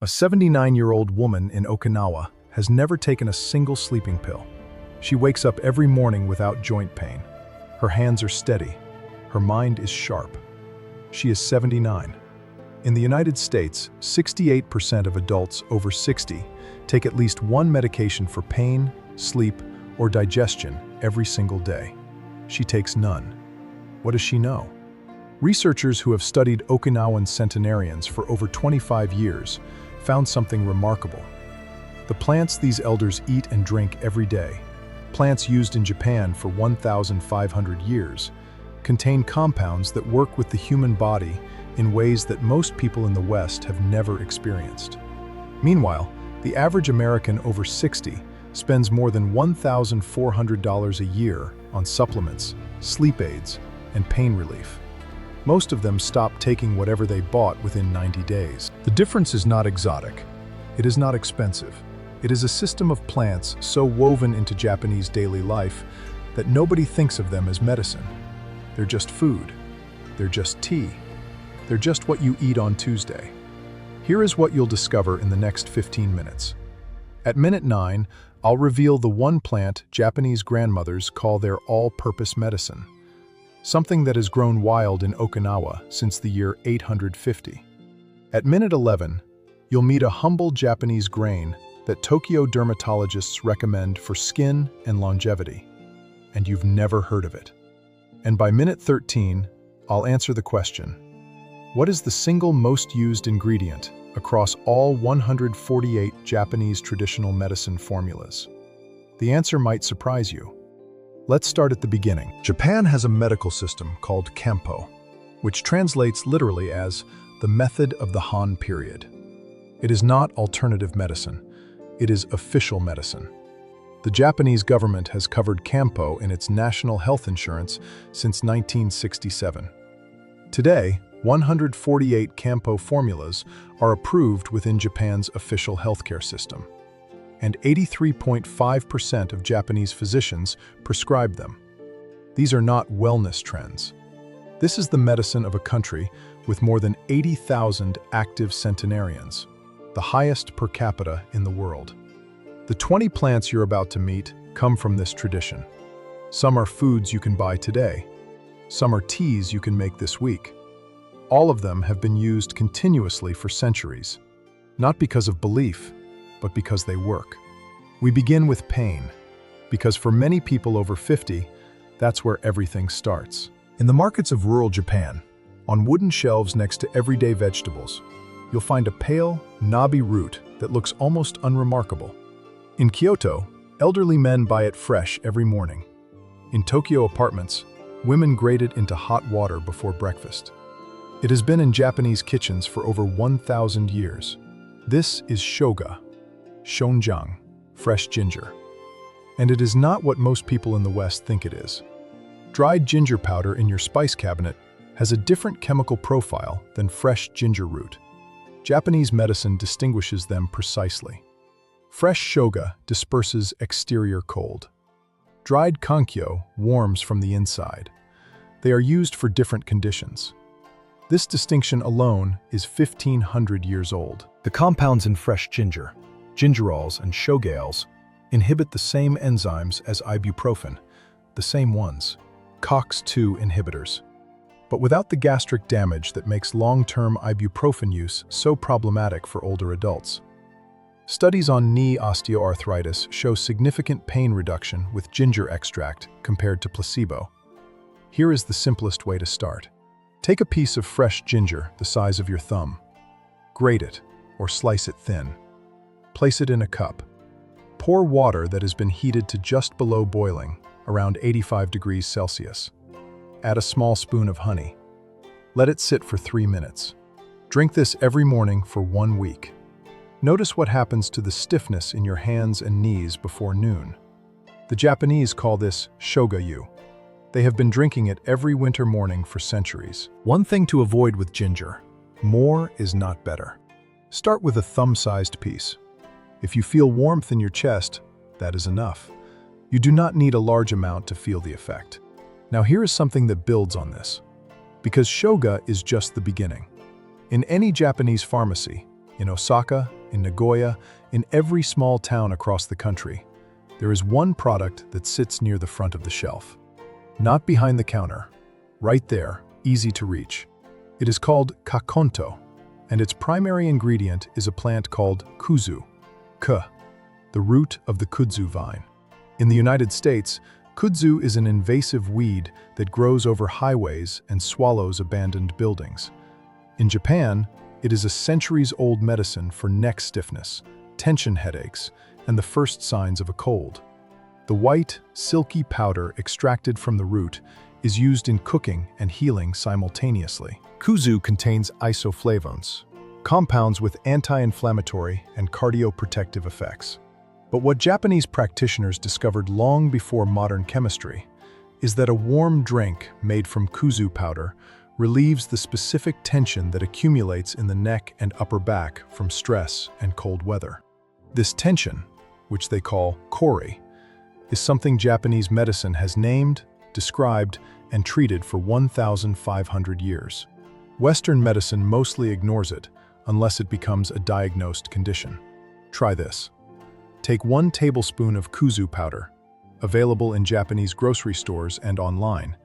A 79-year-old woman in Okinawa has never taken a single sleeping pill. She wakes up every morning without joint pain. Her hands are steady. Her mind is sharp. She is 79. In the United States, 68% of adults over 60 take at least one medication for pain, sleep, or digestion every single day. She takes none. What does she know? Researchers who have studied Okinawan centenarians for over 25 years found something remarkable. The plants these elders eat and drink every day, plants used in Japan for 1,500 years, contain compounds that work with the human body in ways that most people in the West have never experienced. Meanwhile, the average American over 60 spends more than $1,400 a year on supplements, sleep aids, and pain relief. Most of them stop taking whatever they bought within 90 days. The difference is not exotic. It is not expensive. It is a system of plants so woven into Japanese daily life that nobody thinks of them as medicine. They're just food. They're just tea. They're just what you eat on Tuesday. Here is what you'll discover in the next 15 minutes. At minute 9, I'll reveal the one plant Japanese grandmothers call their all-purpose medicine. Something that has grown wild in Okinawa since the year 850. At minute 11, you'll meet a humble Japanese grain that Tokyo dermatologists recommend for skin and longevity. And you've never heard of it. And by minute 13, I'll answer the question: what is the single most used ingredient across all 148 Japanese traditional medicine formulas? The answer might surprise you. Let's start at the beginning. Japan has a medical system called Kampo, which translates literally as the method of the Han period. It is not alternative medicine. It is official medicine. The Japanese government has covered Kampo in its national health insurance since 1967. Today, 148 Kampo formulas are approved within Japan's official healthcare system, and 83.5% of Japanese physicians prescribe them. These are not wellness trends. This is the medicine of a country with more than 80,000 active centenarians, the highest per capita in the world. The 20 plants you're about to meet come from this tradition. Some are foods you can buy today. Some are teas you can make this week. All of them have been used continuously for centuries, not because of belief, but because they work. We begin with pain, because for many people over 50, that's where everything starts. In the markets of rural Japan, on wooden shelves next to everyday vegetables, you'll find a pale, knobby root that looks almost unremarkable. In Kyoto, elderly men buy it fresh every morning. In Tokyo apartments, women grate it into hot water before breakfast. It has been in Japanese kitchens for over 1,000 years. This is shoga, shonjang, fresh ginger. And it is not what most people in the West think it is. Dried ginger powder in your spice cabinet has a different chemical profile than fresh ginger root. Japanese medicine distinguishes them precisely. Fresh shoga disperses exterior cold. Dried kankyo warms from the inside. They are used for different conditions. This distinction alone is 1,500 years old. The compounds in fresh ginger, gingerols and shogales, inhibit the same enzymes as ibuprofen, the same ones, COX-2 inhibitors, but without the gastric damage that makes long-term ibuprofen use so problematic for older adults. Studies on knee osteoarthritis show significant pain reduction with ginger extract compared to placebo. Here is the simplest way to start. Take a piece of fresh ginger the size of your thumb. Grate it, or slice it thin. Place it in a cup. Pour water that has been heated to just below boiling, around 85 degrees Celsius. Add a small spoon of honey. Let it sit for 3 minutes. Drink this every morning for 1 week. Notice what happens to the stiffness in your hands and knees before noon. The Japanese call this shoga-yu. They have been drinking it every winter morning for centuries. One thing to avoid with ginger: more is not better. Start with a thumb-sized piece. If you feel warmth in your chest, that is enough. You do not need a large amount to feel the effect. Now here is something that builds on this. Because shoga is just the beginning. In any Japanese pharmacy, In Osaka, in Nagoya, in every small town across the country, there is one product that sits near the front of the shelf. Not behind the counter, right there, easy to reach. It is called kakonto, and its primary ingredient is a plant called kuzu, the root of the kudzu vine. In the United States, kudzu is an invasive weed that grows over highways and swallows abandoned buildings. In Japan, it is a centuries-old medicine for neck stiffness, tension headaches, and the first signs of a cold. The white, silky powder extracted from the root is used in cooking and healing simultaneously. Kuzu contains isoflavones, compounds with anti-inflammatory and cardioprotective effects. But what Japanese practitioners discovered long before modern chemistry is that a warm drink made from kuzu powder relieves the specific tension that accumulates in the neck and upper back from stress and cold weather. This tension, which they call calorie, is something Japanese medicine has named, described, and treated for 1,500 years. Western medicine mostly ignores it unless it becomes a diagnosed condition. Try this. Take 1 tablespoon of kuzu powder, available in Japanese grocery stores and online,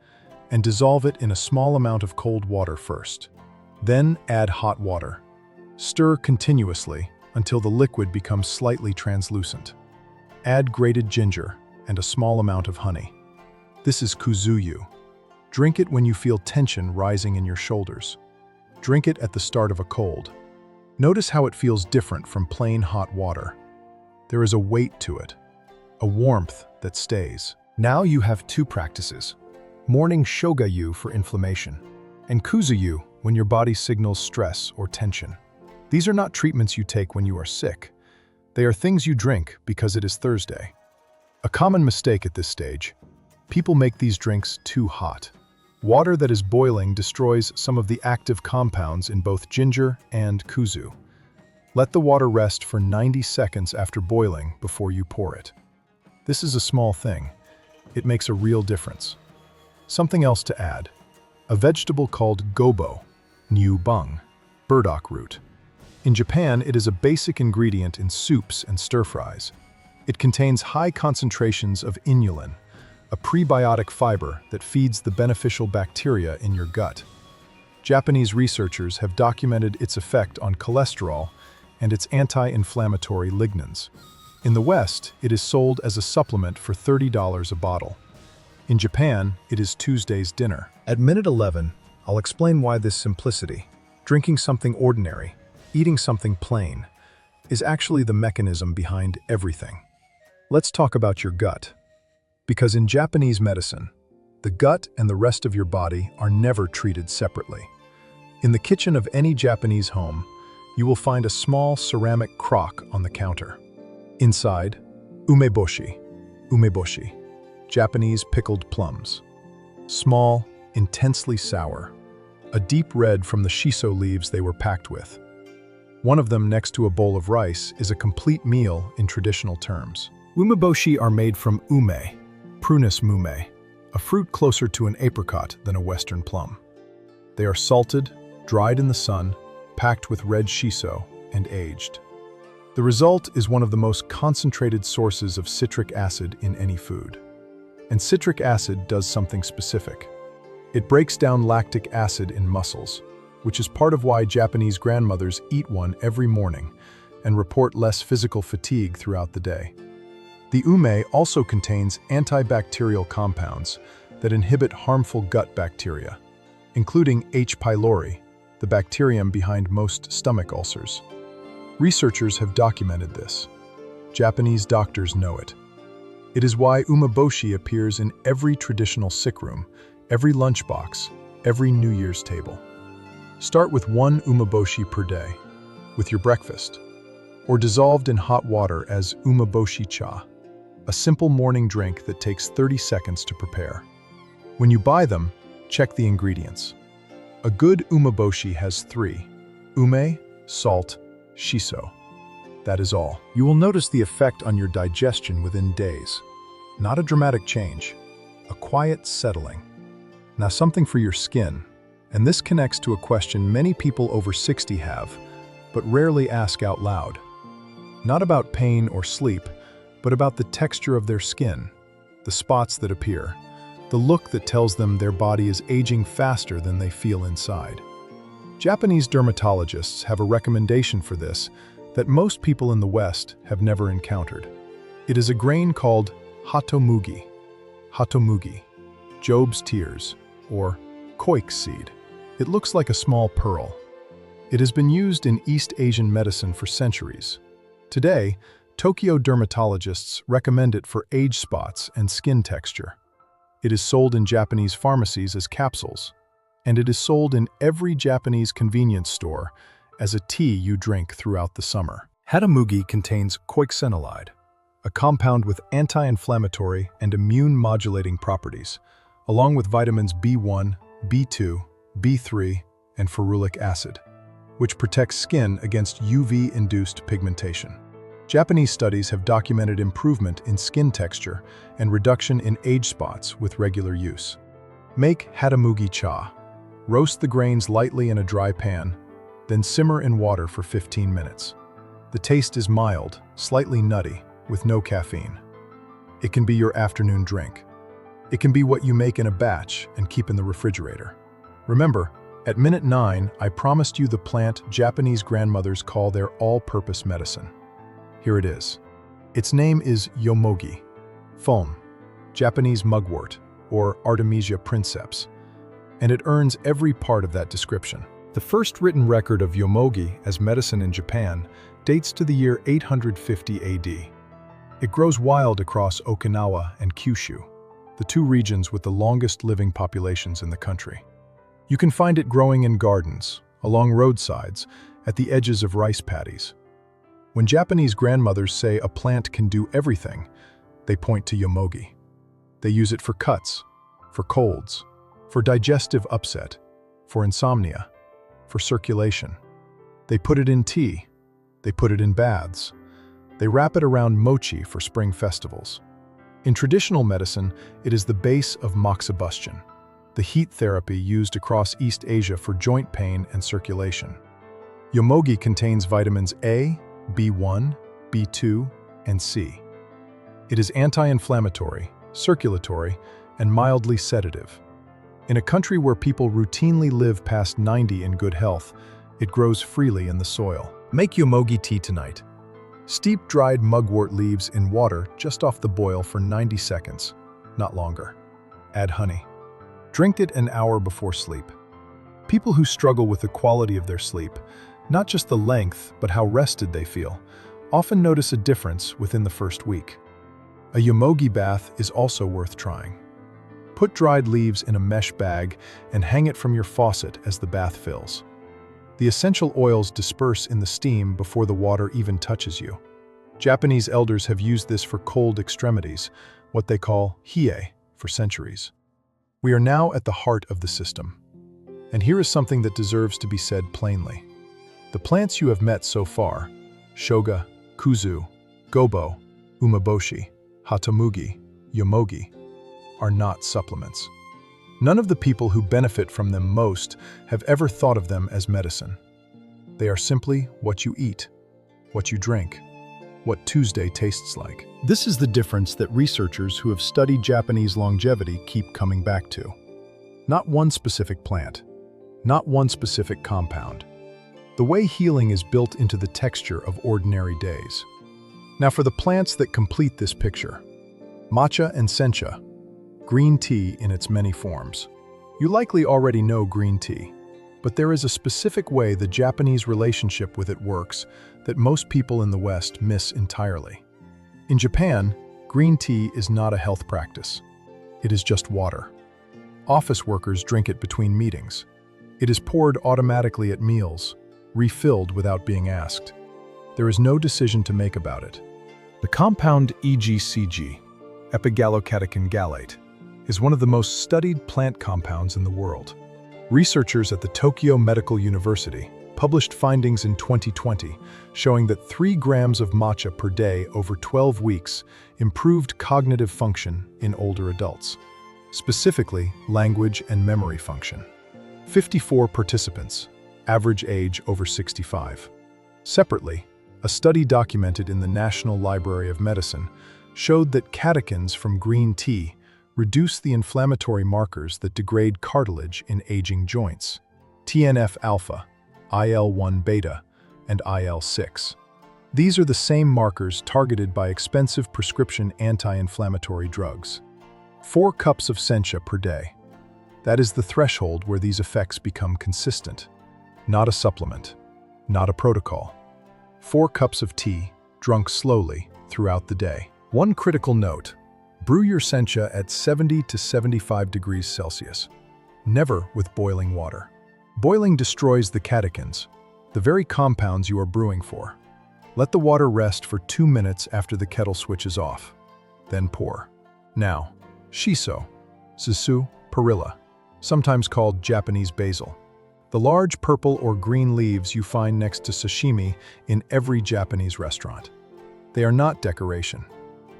and dissolve it in a small amount of cold water first. Then add hot water. Stir continuously until the liquid becomes slightly translucent. Add grated ginger and a small amount of honey. This is kuzuyu. Drink it when you feel tension rising in your shoulders. Drink it at the start of a cold. Notice how it feels different from plain hot water. There is a weight to it, a warmth that stays. Now you have 2 practices. Morning shogayu for inflammation, and kuzuyu when your body signals stress or tension. These are not treatments you take when you are sick. They are things you drink because it is Thursday. A common mistake at this stage: people make these drinks too hot. Water that is boiling destroys some of the active compounds in both ginger and kuzu. Let the water rest for 90 seconds after boiling before you pour it. This is a small thing. It makes a real difference. Something else to add: a vegetable called gobo, bung, burdock root. In Japan, it is a basic ingredient in soups and stir-fries. It contains high concentrations of inulin, a prebiotic fiber that feeds the beneficial bacteria in your gut. Japanese researchers have documented its effect on cholesterol and its anti-inflammatory lignans. In the West, it is sold as a supplement for $30 a bottle. In Japan, it is Tuesday's dinner. At minute 11, I'll explain why this simplicity, drinking something ordinary, eating something plain, is actually the mechanism behind everything. Let's talk about your gut. Because in Japanese medicine, the gut and the rest of your body are never treated separately. In the kitchen of any Japanese home, you will find a small ceramic crock on the counter. Inside, umeboshi, Japanese pickled plums. Small, intensely sour, a deep red from the shiso leaves they were packed with. One of them next to a bowl of rice is a complete meal in traditional terms. Umeboshi are made from ume, Prunus mume, a fruit closer to an apricot than a Western plum. They are salted, dried in the sun, packed with red shiso, and aged. The result is one of the most concentrated sources of citric acid in any food. And citric acid does something specific. It breaks down lactic acid in muscles, which is part of why Japanese grandmothers eat one every morning and report less physical fatigue throughout the day. The ume also contains antibacterial compounds that inhibit harmful gut bacteria, including H. pylori, the bacterium behind most stomach ulcers. Researchers have documented this. Japanese doctors know it. It is why umeboshi appears in every traditional sick room, every lunchbox, every New Year's table. Start with 1 umeboshi per day, with your breakfast, or dissolved in hot water as umeboshi cha, a simple morning drink that takes 30 seconds to prepare. When you buy them, check the ingredients. A good umeboshi has 3: ume, salt, shiso. That is all. You will notice the effect on your digestion within days. Not a dramatic change, a quiet settling. Now something for your skin, and this connects to a question many people over 60 have: but rarely ask out loud. Not about pain or sleep, but about the texture of their skin, the spots that appear, the look that tells them their body is aging faster than they feel inside. Japanese dermatologists have a recommendation for this that most people in the West have never encountered. It is a grain called hatomugi, Job's tears, or koik seed. It looks like a small pearl. It has been used in East Asian medicine for centuries. Today, Tokyo dermatologists recommend it for age spots and skin texture. It is sold in Japanese pharmacies as capsules, and it is sold in every Japanese convenience store as a tea you drink throughout the summer. Hatamugi contains koicenolide, a compound with anti-inflammatory and immune-modulating properties, along with vitamins B1, B2, B3, and ferulic acid, which protects skin against UV-induced pigmentation. Japanese studies have documented improvement in skin texture and reduction in age spots with regular use. Make hatamugi cha. Roast the grains lightly in a dry pan, then simmer in water for 15 minutes. The taste is mild, slightly nutty, with no caffeine. It can be your afternoon drink. It can be what you make in a batch and keep in the refrigerator. Remember, at minute 9, I promised you the plant Japanese grandmothers call their all-purpose medicine. Here it is. Its name is yomogi, foam, Japanese mugwort, or Artemisia princeps, and it earns every part of that description. The first written record of yomogi as medicine in Japan dates to the year 850 AD. It grows wild across Okinawa and Kyushu, the two regions with the longest living populations in the country. You can find it growing in gardens, along roadsides, at the edges of rice paddies. When Japanese grandmothers say a plant can do everything, they point to yomogi. They use it for cuts, for colds, for digestive upset, for insomnia, for circulation. They put it in tea. They put it in baths. They wrap it around mochi for spring festivals. In traditional medicine, it is the base of moxibustion, the heat therapy used across East Asia for joint pain and circulation. Yomogi contains vitamins A, B1, B2, and C. It is anti-inflammatory, circulatory, and mildly sedative. In a country where people routinely live past 90 in good health, it grows freely in the soil. Make yomogi tea tonight. Steep dried mugwort leaves in water just off the boil for 90 seconds, not longer. Add honey. Drink it an hour before sleep. People who struggle with the quality of their sleep, not just the length, but how rested they feel, often notice a difference within the first week. A yomogi bath is also worth trying. Put dried leaves in a mesh bag and hang it from your faucet as the bath fills. The essential oils disperse in the steam before the water even touches you. Japanese elders have used this for cold extremities, what they call hie, for centuries. We are now at the heart of the system. And here is something that deserves to be said plainly. The plants you have met so far, shoga, kuzu, gobo, umeboshi, hatamugi, yomogi, are not supplements. None of the people who benefit from them most have ever thought of them as medicine. They are simply what you eat, what you drink, what Tuesday tastes like. This is the difference that researchers who have studied Japanese longevity keep coming back to. Not one specific plant, not one specific compound. The way healing is built into the texture of ordinary days. Now for the plants that complete this picture. Matcha and sencha, green tea in its many forms. You likely already know green tea, but there is a specific way the Japanese relationship with it works that most people in the West miss entirely. In Japan, green tea is not a health practice. It is just water. Office workers drink it between meetings. It is poured automatically at meals, refilled without being asked. There is no decision to make about it. The compound EGCG, epigallocatechin gallate, is one of the most studied plant compounds in the world. Researchers at the Tokyo Medical University published findings in 2020 showing that 3 grams of matcha per day over 12 weeks improved cognitive function in older adults, specifically language and memory function. 54 participants, average age over 65. Separately, a study documented in the National Library of Medicine showed that catechins from green tea reduce the inflammatory markers that degrade cartilage in aging joints: TNF-alpha, IL-1 beta, and IL-6. These are the same markers targeted by expensive prescription anti-inflammatory drugs. 4 cups of sencha per day. That is the threshold where these effects become consistent. Not a supplement, not a protocol. 4 cups of tea, drunk slowly throughout the day. One critical note: brew your sencha at 70 to 75 degrees Celsius, never with boiling water. Boiling destroys the catechins, the very compounds you are brewing for. Let the water rest for 2 minutes after the kettle switches off. Then pour. Now, shiso, susu, perilla, sometimes called Japanese basil. The large purple or green leaves you find next to sashimi in every Japanese restaurant. They are not decoration.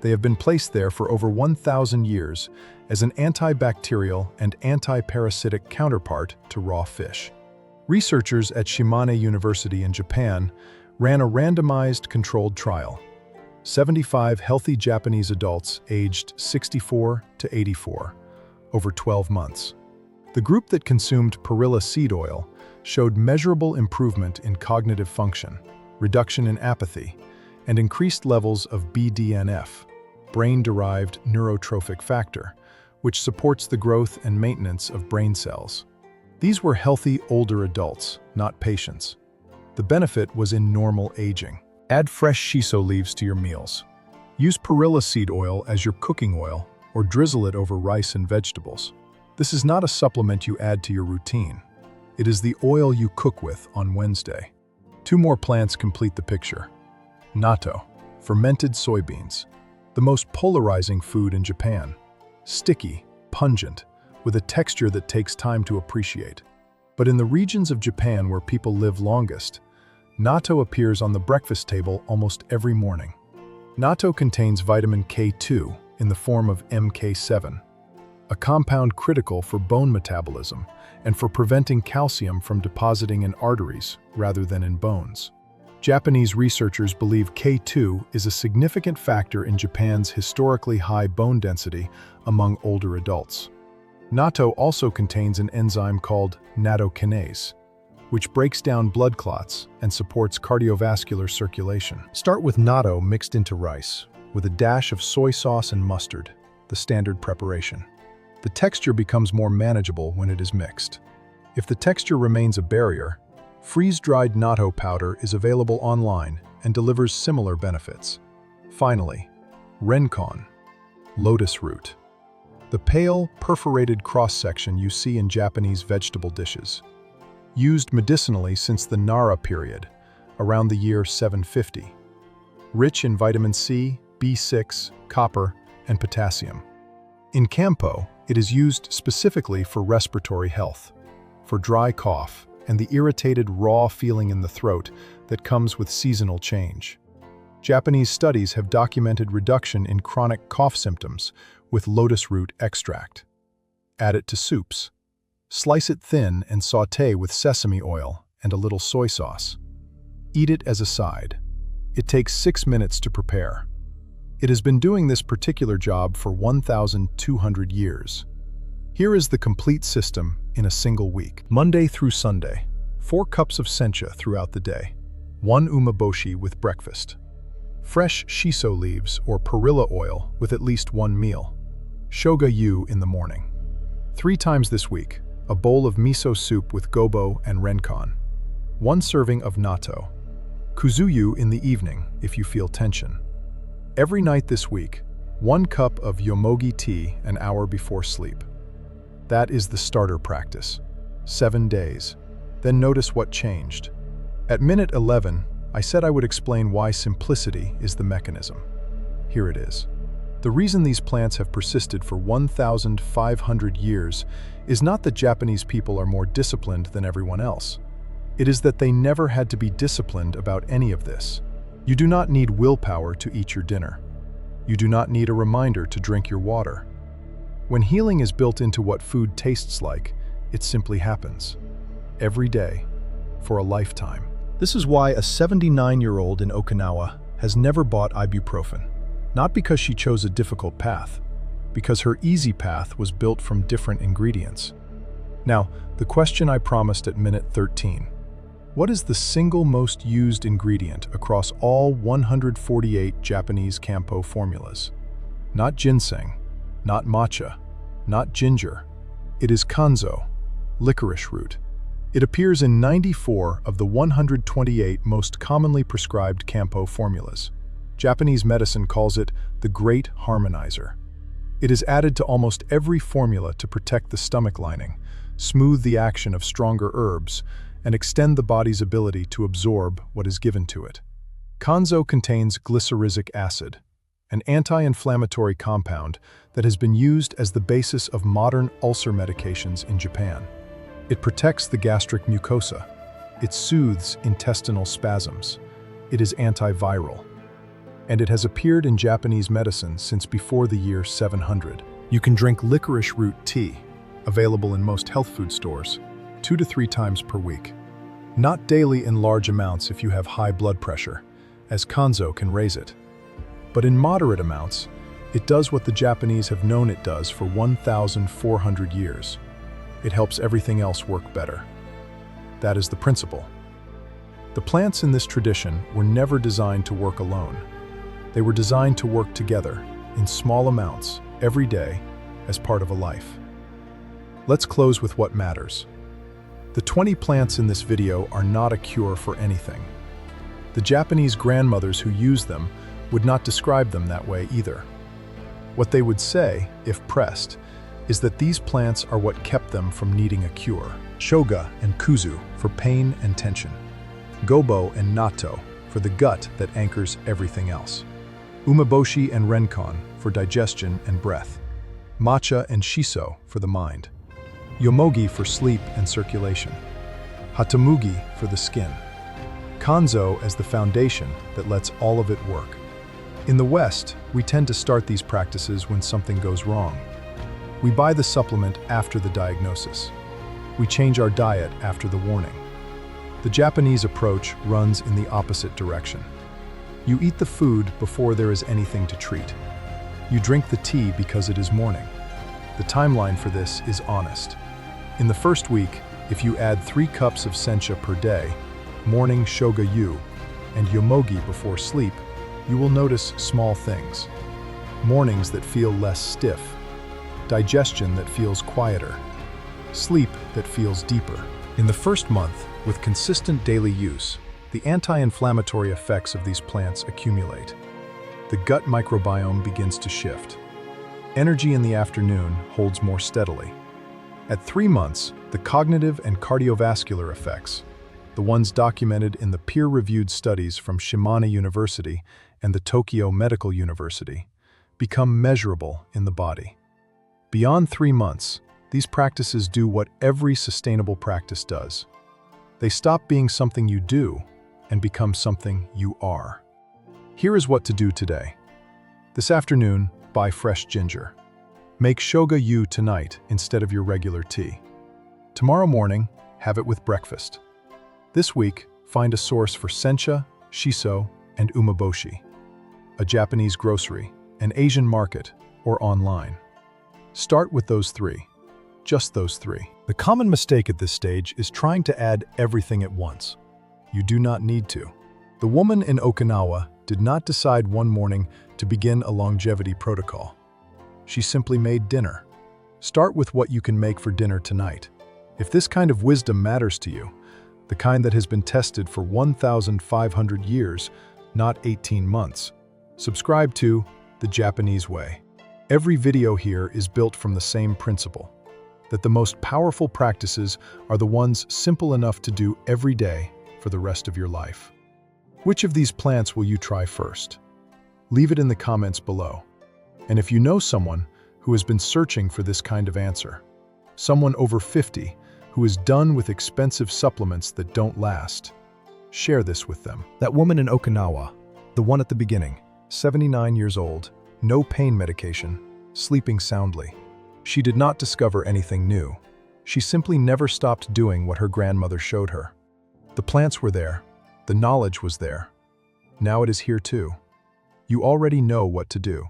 They have been placed there for over 1,000 years as an antibacterial and anti-parasitic counterpart to raw fish. Researchers at Shimane University in Japan ran a randomized controlled trial. 75 healthy Japanese adults aged 64 to 84 over 12 months. The group that consumed perilla seed oil showed measurable improvement in cognitive function, reduction in apathy, and increased levels of BDNF, brain-derived neurotrophic factor, which supports the growth and maintenance of brain cells. These were healthy older adults, not patients. The benefit was in normal aging. Add fresh shiso leaves to your meals. Use perilla seed oil as your cooking oil or drizzle it over rice and vegetables. This is not a supplement you add to your routine. It is the oil you cook with on Wednesday. 2 more plants complete the picture. Natto, fermented soybeans, the most polarizing food in Japan. Sticky, pungent, with a texture that takes time to appreciate. But in the regions of Japan where people live longest, natto appears on the breakfast table almost every morning. Natto contains vitamin K2 in the form of MK7, a compound critical for bone metabolism and for preventing calcium from depositing in arteries rather than in bones. Japanese researchers believe K2 is a significant factor in Japan's historically high bone density among older adults. Natto also contains an enzyme called nattokinase, which breaks down blood clots and supports cardiovascular circulation. Start with natto mixed into rice, with a dash of soy sauce and mustard, the standard preparation. The texture becomes more manageable when it is mixed. If the texture remains a barrier, freeze-dried natto powder is available online and delivers similar benefits. Finally, renkon, lotus root. The pale, perforated cross-section you see in Japanese vegetable dishes. Used medicinally since the Nara period, around the year 750. Rich in vitamin C, B6, copper, and potassium. In Kampo, it is used specifically for respiratory health, for dry cough, and the irritated raw feeling in the throat that comes with seasonal change. Japanese studies have documented reduction in chronic cough symptoms with lotus root extract. Add it to soups. Slice it thin and sauté with sesame oil and a little soy sauce. Eat it as a side. It takes 6 minutes to prepare. It has been doing this particular job for 1,200 years. Here is the complete system in a single week. Monday through Sunday, 4 cups of sencha throughout the day. 1 umeboshi with breakfast. Fresh shiso leaves or perilla oil with at least 1 meal. Shoga yu in the morning. 3 times this week, a bowl of miso soup with gobo and renkon. 1 serving of natto. Kuzuyu in the evening if you feel tension. Every night this week, 1 cup of yomogi tea an hour before sleep. That is the starter practice. 7 days. Then notice what changed. At minute 11, I said I would explain why simplicity is the mechanism. Here it is. The reason these plants have persisted for 1,500 years is not that Japanese people are more disciplined than everyone else. It is that they never had to be disciplined about any of this. You do not need willpower to eat your dinner. You do not need a reminder to drink your water. When healing is built into what food tastes like, it simply happens. Every day, for a lifetime. This is why a 79-year-old in Okinawa has never bought ibuprofen. Not because she chose a difficult path, because her easy path was built from different ingredients. Now, the question I promised at minute 13. What is the single most used ingredient across all 148 Japanese Kampo formulas? Not ginseng, not matcha, not ginger. It is kanzo, licorice root. It appears in 94 of the 128 most commonly prescribed Kampo formulas. Japanese medicine calls it the Great Harmonizer. It is added to almost every formula to protect the stomach lining, smooth the action of stronger herbs, and extend the body's ability to absorb what is given to it. Kanzo contains glyceric acid, an anti-inflammatory compound that has been used as the basis of modern ulcer medications in Japan. It protects the gastric mucosa. It soothes intestinal spasms. It is antiviral. And it has appeared in Japanese medicine since before the year 700. You can drink licorice root tea, available in most health food stores, 2 to 3 times per week. Not daily in large amounts if you have high blood pressure, as kanzo can raise it. But in moderate amounts, it does what the Japanese have known it does for 1,400 years. It helps everything else work better. That is the principle. The plants in this tradition were never designed to work alone. They were designed to work together, in small amounts, every day, as part of a life. Let's close with what matters. The 20 plants in this video are not a cure for anything. The Japanese grandmothers who use them would not describe them that way either. What they would say, if pressed, is that these plants are what kept them from needing a cure. Shoga and kuzu for pain and tension. Gobo and natto for the gut that anchors everything else. Umeboshi and renkon for digestion and breath. Matcha and shiso for the mind. Yomogi for sleep and circulation. Hatamugi for the skin. Kanzo as the foundation that lets all of it work. In the West, we tend to start these practices when something goes wrong. We buy the supplement after the diagnosis. We change our diet after the warning. The Japanese approach runs in the opposite direction. You eat the food before there is anything to treat. You drink the tea because it is morning. The timeline for this is honest. In the first week, if you add 3 cups of sencha per day, morning shoga-yu, and yomogi before sleep, you will notice small things. Mornings that feel less stiff, digestion that feels quieter, sleep that feels deeper. In the first month, with consistent daily use, the anti-inflammatory effects of these plants accumulate. The gut microbiome begins to shift. Energy in the afternoon holds more steadily. At 3 months, the cognitive and cardiovascular effects, the ones documented in the peer-reviewed studies from Shimane University and the Tokyo Medical University, become measurable in the body. Beyond 3 months, these practices do what every sustainable practice does. They stop being something you do and become something you are. Here is what to do today. This afternoon, buy fresh ginger. Make shoga-yu tonight instead of your regular tea. Tomorrow morning, have it with breakfast. This week, find a source for sencha, shiso, and umeboshi. A Japanese grocery, an Asian market, or online. Start with those 3. Just those 3. The common mistake at this stage is trying to add everything at once. You do not need to. The woman in Okinawa did not decide one morning to begin a longevity protocol. She simply made dinner. Start with what you can make for dinner tonight. If this kind of wisdom matters to you, the kind that has been tested for 1,500 years, not 18 months, subscribe to The Japanese Way. Every video here is built from the same principle, that the most powerful practices are the ones simple enough to do every day for the rest of your life. Which of these plants will you try first? Leave it in the comments below. And if you know someone who has been searching for this kind of answer, someone over 50 who is done with expensive supplements that don't last, share this with them. That woman in Okinawa, the one at the beginning, 79 years old, no pain medication, sleeping soundly. She did not discover anything new. She simply never stopped doing what her grandmother showed her. The plants were there, The knowledge was there. Now it is here too. You already know what to do.